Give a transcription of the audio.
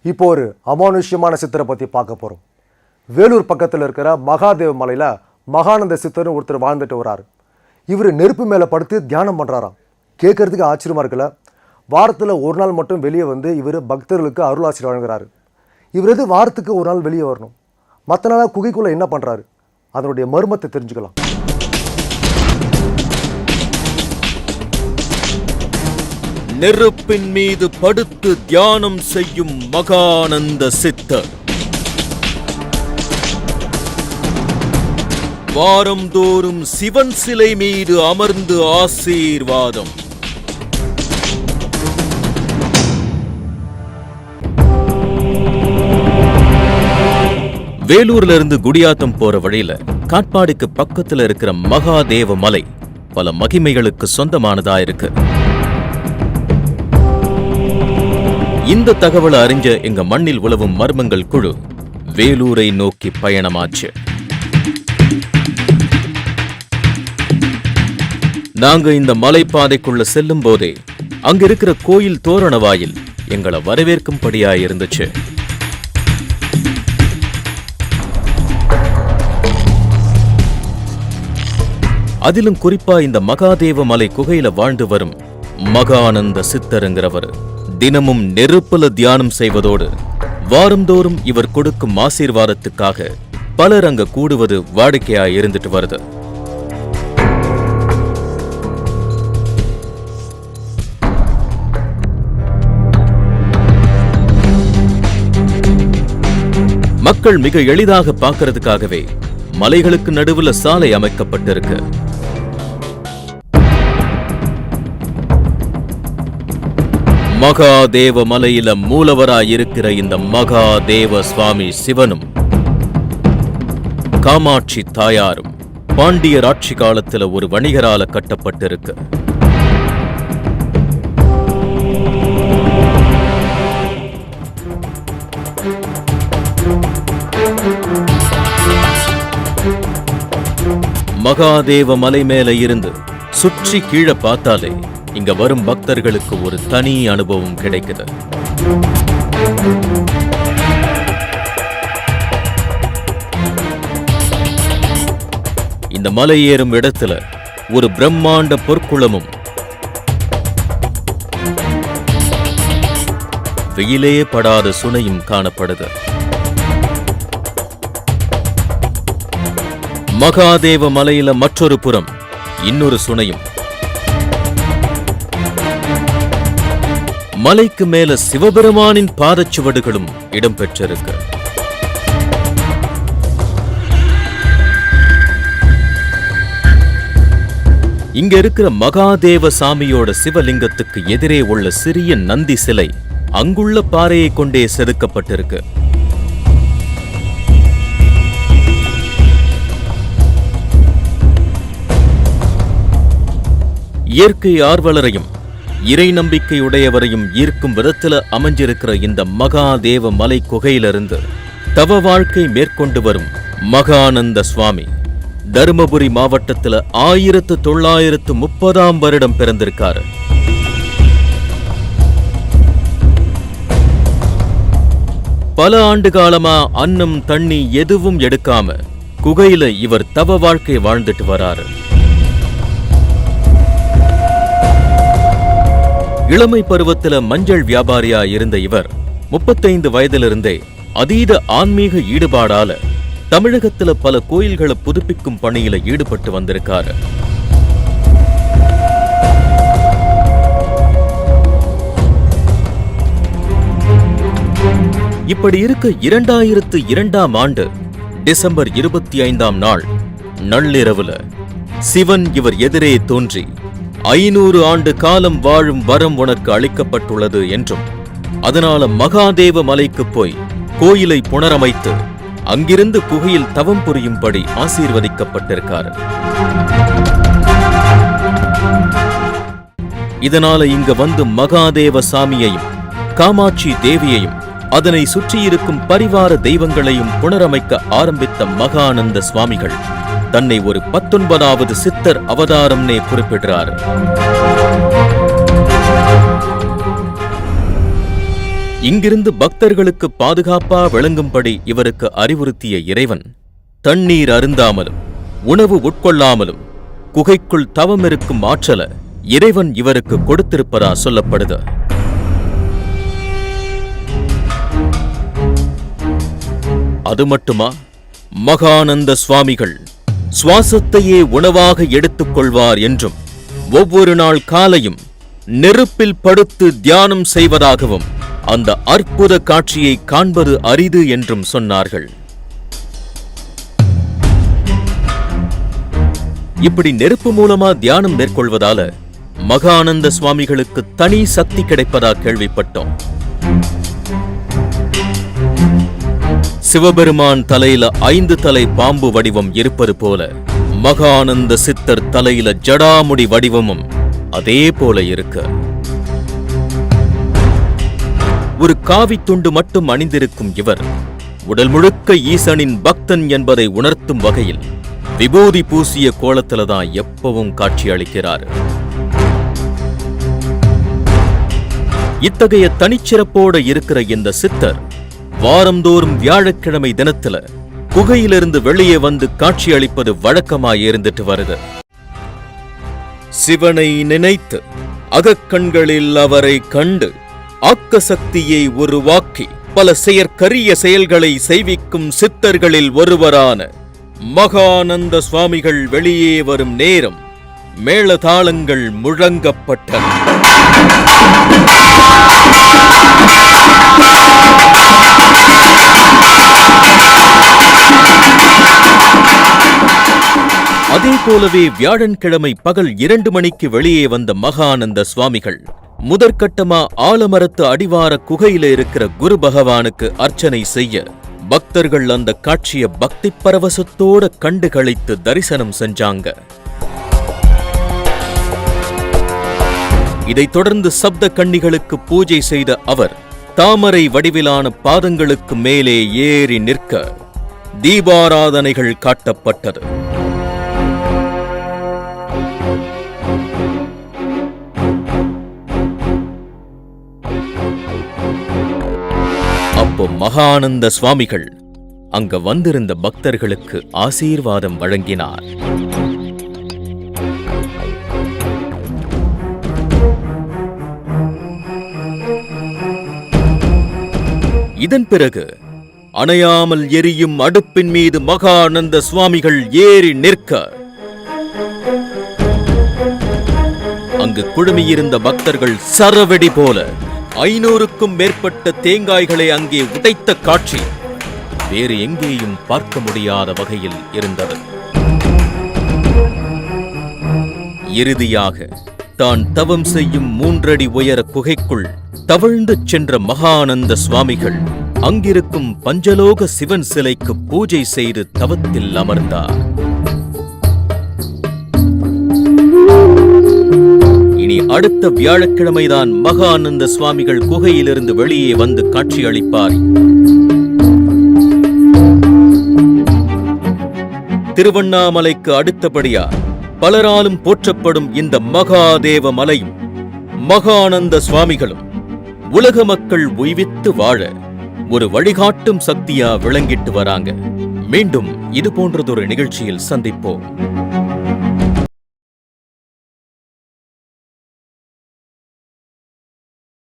இப்போ ஒரு அமானுஷ்யமான சித்தரை பற்றி பார்க்க போகிறோம். வேலூர் பக்கத்தில் இருக்கிற மகாதேவ மலையில் மகானந்த சித்தர்னு ஒருத்தர் வாழ்ந்துட்டு வராரு. இவர் நெருப்பு மேலே படுத்து தியானம் பண்ணுறாராம். கேட்கறதுக்கு ஆச்சரியமாக இருக்குல்ல. வாரத்தில் ஒரு நாள் மட்டும் வெளியே வந்து இவர் பக்தர்களுக்கு அருளாசி வழங்குறாரு. இவர் எது வாரத்துக்கு ஒரு நாள் வெளியே வரணும்? மற்ற நாளாக குகைக்குள்ளே என்ன பண்ணுறாரு? அதனுடைய மர்மத்தை தெரிஞ்சுக்கலாம். நெருப்பின் மீது படுத்து தியானம் செய்யும் மகானந்த சித்தர். வாரந்தோறும் சிவன் சிலை மீது அமர்ந்து ஆசீர்வாதம். வேலூர்ல இருந்து குடியாத்தம் போற வழியில காட்பாடிக்கு பக்கத்துல இருக்கிற மகாதேவ மலை பல மகிமைகளுக்கு சொந்தமானதா இருக்கு. இந்த தகவலை அறிஞ்ச எங்க மண்ணில் உலவும் மர்மங்கள் குழு வேலூரை நோக்கி பயணமாச்சு. நாங்க இந்த மலைப்பாதைக்குள்ள செல்லும் போதே அங்க இருக்கிற கோயில் தோரண வாயில் எங்களை வரவேற்கும்படியா இருந்துச்சு. அதிலும் குறிப்பா இந்த மகாதேவ மலை குகையில வாழ்ந்து வரும் மகானந்த சித்தருங்கிறவர் தினமும் நெருப்புல தியானம் செய்வதோடு வாரந்தோறும் இவர் கொடுக்கும் ஆசீர்வாதத்துக்காக பலர் அங்க கூடுவது வாடிக்கையா இருந்துட்டு வருது. மக்கள் மிக எளிதாக பார்க்கறதுக்காகவே மலைகளுக்கு நடுவுல சாலை அமைக்கப்பட்டிருக்கு. மகாதேவ மலையில மூலவராயிருக்கிற இந்த மகாதேவ சுவாமி சிவனும் காமாட்சி தாயாரும் பாண்டியர் ஆட்சி காலத்துல ஒரு வணிகரால கட்டப்பட்டிருக்கு. மகாதேவ மலை மேல இருந்து சுற்றி கீழே பார்த்தாலே இங்க வரும் பக்தர்களுக்கு ஒரு தனி அனுபவம் கிடைக்குது. இந்த மலை ஏறும் இடத்துல ஒரு பிரம்மாண்ட பொற்குளமும் வெயிலே படாத சுனையும் காணப்படுது. மகாதேவ மலையில மற்றொரு புறம் இன்னொரு சுனையும், மலைக்கு மேல சிவபெருமானின் பாதச்சுவடுகளும் இடம்பெற்றிருக்கு. இங்க இருக்கிற மகாதேவ சாமியோட சிவலிங்கத்துக்கு எதிரே உள்ள சிறிய நந்தி சிலை அங்குள்ள பாறையை கொண்டே செதுக்கப்பட்டிருக்கு. இயற்கை ஆர்வலரையும் இறை நம்பிக்கையுடையவரையும் ஈர்க்கும் விதத்துல அமைஞ்சிருக்கிற இந்த மகாதேவ மலை குகையிலிருந்து தவ வாழ்க்கை மேற்கொண்டு வரும் மகானந்த சுவாமி தருமபுரி மாவட்டத்துல 1930 வருடம் பிறந்திருக்காரு. பல ஆண்டு காலமா அன்னம் தண்ணி எதுவும் எடுக்காம குகையில இவர் தவ வாழ்க்கை வாழ்ந்துட்டு வராரு. இளமை பருவத்துல மஞ்சள் வியாபாரியா இருந்த இவர் 35 வயதிலிருந்தே அதீத ஆன்மீக ஈடுபாடால தமிழகத்துல பல கோயில்களை புதுப்பிக்கும் பணியில ஈடுபட்டு வந்திருக்காரு. இப்படி இருக்க 2002ஆம் ஆண்டு டிசம்பர் 25ஆம் நாள் நள்ளிரவுல சிவன் இவர் எதிரே தோன்றி 500 ஆண்டு காலம் வாழும் வரம் உனக்கு அளிக்கப்பட்டுள்ளது என்றும் அதனால மகாதேவ மலைக்கு போய் கோயிலை புனரமைத்து அங்கிருந்து குகையில் தவம் புரியும்படி ஆசீர்வதிக்கப்பட்டிருக்காரு. இதனால இங்க வந்து மகாதேவ சாமியையும் காமாட்சி தேவியையும் அதனை சுற்றியிருக்கும் பரிவார தெய்வங்களையும் புனரமைக்க ஆரம்பித்த மகானந்த சுவாமிகள் தன்னை ஒரு 19வது சித்தர் அவதாரம்னே குறிப்பிடுறார். இங்கிருந்து பக்தர்களுக்கு பாதுகாப்பா விளங்கும்படி இவருக்கு அறிவுறுத்திய இறைவன் தண்ணீர் அருந்தாமலும் உணவு உட்கொள்ளாமலும் குகைக்குள் தவம் இருக்கும் ஆற்றல இறைவன் இவருக்கு கொடுத்திருப்பதா சொல்லப்படுது. அது மட்டுமா, மகானந்த சுவாமிகள் சுவாசத்தையே உணவாக எடுத்துக் கொள்வார் என்றும் ஒவ்வொரு நாள் காலையும் நெருப்பில் படுத்து தியானம் செய்வதாகவும் அந்த அற்புத காட்சியை காண்பது அரிது என்றும் சொன்னார்கள். இப்படி நெருப்பு மூலமா தியானம் மேற்கொள்வதால மகானந்த சுவாமிகளுக்கு தனி சக்தி கிடைப்பதா கேள்விப்பட்டோம். சிவபெருமான் தலையில 5 தலை பாம்பு வடிவம் இருப்பது போல மகானந்த சித்தர் தலையில ஜடாமுடி வடிவமும் அதே போல இருக்கு. ஒரு காவி துண்டு மட்டும் அணிந்திருக்கும் இவர் உடல் முழுக்க ஈசனின் பக்தன் என்பதை உணர்த்தும் வகையில் விபூதி பூசிய கோலத்தில்தான் எப்பவும் காட்சி அளிக்கிறார். இத்தகைய தனிச்சிறப்போட இருக்கிற இந்த சித்தர் வாரந்தோறும் வியாழக்கிழமை தினத்துல குகையிலிருந்து வெளியே வந்து காட்சி அளிப்பது வழக்கமாய் இருந்துட்டு வருது. சிவனை நினைத்து அகக்கண்களில் அவரை கண்டு ஆக்க சக்தியை உருவாக்கி பல செயற்கரிய செயல்களை செய்விக்கும் சித்தர்களில் ஒருவரான மகானந்த சுவாமிகள் வெளியே வரும் நேரம் மேளதாளங்கள் முழங்கப்பட்டன. அதே போலவே வியாழன்கிழமை பகல் 2 மணிக்கு வெளியே வந்த மகானந்த சுவாமிகள் முதற்கட்டமா ஆலமரத்து அடிவார குகையில இருக்கிற குரு பகவானுக்கு அர்ச்சனை செய்ய பக்தர்கள் அந்த காட்சிய பக்தி பரவசத்தோட கண்டு களித்து தரிசனம் செஞ்சாங்க. இதைத் தொடர்ந்து சப்த கன்னிகளுக்கு பூஜை செய்த அவர் தாமரை வடிவிலான பாதங்களுக்கு மேலே ஏறி நிற்க தீபாராதனைகள் காட்டப்பட்டது. அப்போ மகானந்த சுவாமிகள் அங்க வந்திருந்த பக்தர்களுக்கு ஆசீர்வாதம் வழங்கினார். இதன் பிறகு அணையாமல் எரியும் அடுப்பின் மீது மகானந்த சுவாமிகள் ஏறி நிற்க அங்கு குழுமியிருந்த பக்தர்கள் சரவெடி போல 500க்கும் மேற்பட்ட தேங்காய்களை அங்கே உடைத்த காட்சி வேறு எங்கேயும் பார்க்க முடியாத வகையில் இருந்தது. இறுதியாக தான் தவம் செய்யும் 3 அடி உயர குகைக்குள் தவழ்ந்து சென்ற மகானந்த சுவாமிகள் அங்கிருக்கும் பஞ்சலோக சிவன் சிலைக்கு பூஜை செய்து தவத்தில் அமர்ந்தார். இனி அடுத்த வியாழக்கிழமைதான் மகானந்த சுவாமிகள் குகையிலிருந்து வெளியே வந்து காட்சி அளிப்பார். திருவண்ணாமலைக்கு அடுத்தபடியா பலராலும் போற்றப்படும் இந்த மகாதேவ மலையும் மகானந்த சுவாமிகளும் உலக மக்கள் உய்வித்து வாழ ஒரு வழிகாட்டும் சக்தியா விளங்கிட்டு வராங்க. மீண்டும் இது போன்றதொரு நிகழ்ச்சியில் சந்திப்போம்.